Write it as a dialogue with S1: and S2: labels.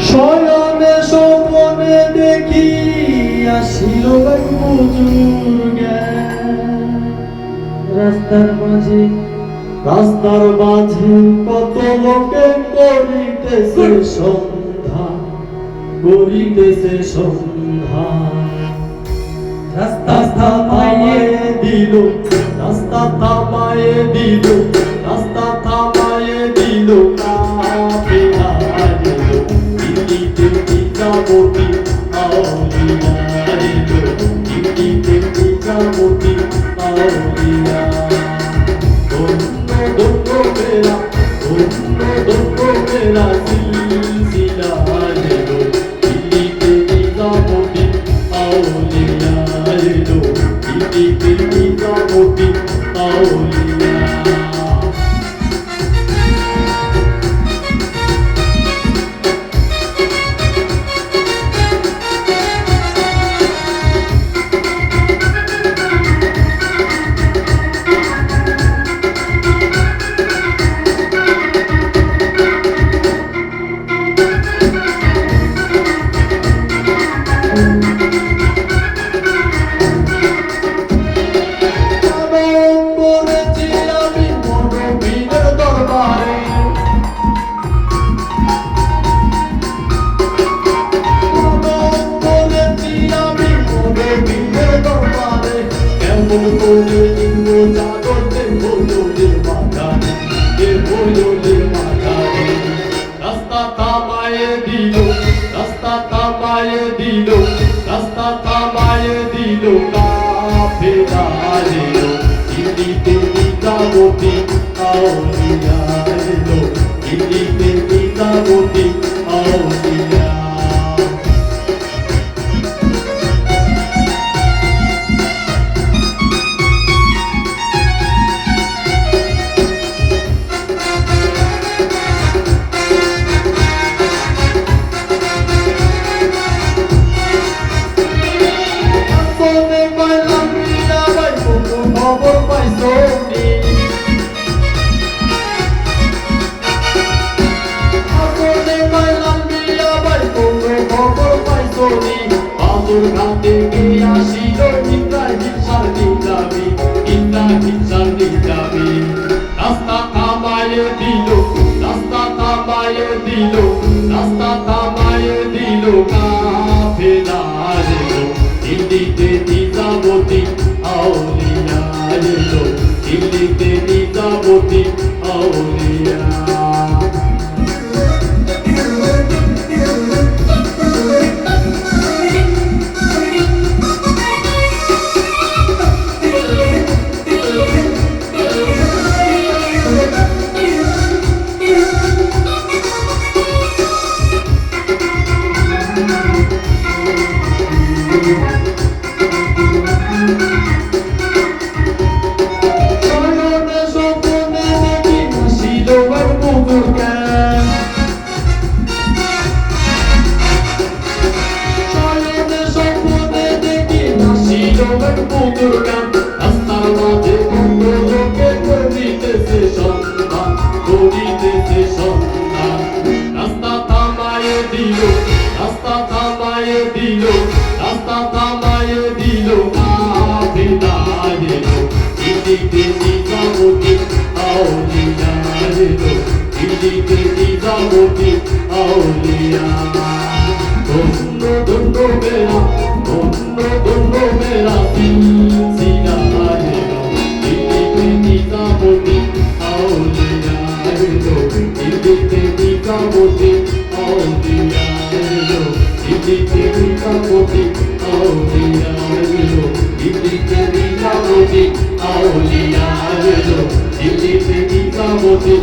S1: শয়নে স্বপনে দেখি আসিল এক মজুর জ্ঞান। রাস্তার মাঝে কত লোকে করিতেছে সন্ধ্যা। রাস্তা থামায়ে দিল, রাস্তা থামায়ে দিল, রাস্তা থামায়ে দিল কাফেলা এলো। দিল্লিতে নিজামতি আউলিয়া এলো, দিল্লিতে নিজামতি আউলিয়া। ধন্য ধন্য মেরা, ধন্য ধন্য মেরা সিলসিলা এলো, দিল্লিতে নিজামতি আউলিয়া এলো, দিল্লিতে নিজামতি আউলিয়া। রাস্তা থামায়ে দিল, রাস্তা থামায়ে দিল, রাস্তা থামায়ে দিল কাফেলা এলো, দিল্লিতে নিজামতি আউলিয়া এলো, দিল্লিতে নিজামতি আউলিয়া। বাদুর ঘাটে গিয়ে আসিল ইব্রাহিম সারদি যাবি, ইব্রাহিম সারদি যাবি। রাস্তা থামায়ে দিল, রাস্তা থামায়ে দিল, রাস্তা থামায়ে দিল কাফেলা এলো, দিল্লিতে নিজামতি আউলিয়া এলো, দিল্লিতে নিজামতি আউলিয়া। রাস্তার মাঝে কত লোকে করিতেছে সন্ধান, করিতেছে সন্ধান। রাস্তা থামায়ে দিল, রাস্তা থামায়ে দিল, রাস্তা থামায়ে দিল কাফেলা এলো, দিল্লিতে নিজামতি আউলিয়া এলো, দিল্লিতে নিজামতি আউলিয়া। ধন্য ধন্য মেরা, ধন্য ধন্য মেরা সিলসিলা এলো, দিল্লিতে নিজামতি আউলিয়া এলো, দিল্লিতে নিজামতি আউলিয়া এলো, দিল্লিতে নিজামতি আউলিয়া এলো, দিল্লিতে নিজামতি আউলিয়া এলো, দিল্লিতে নিজামতি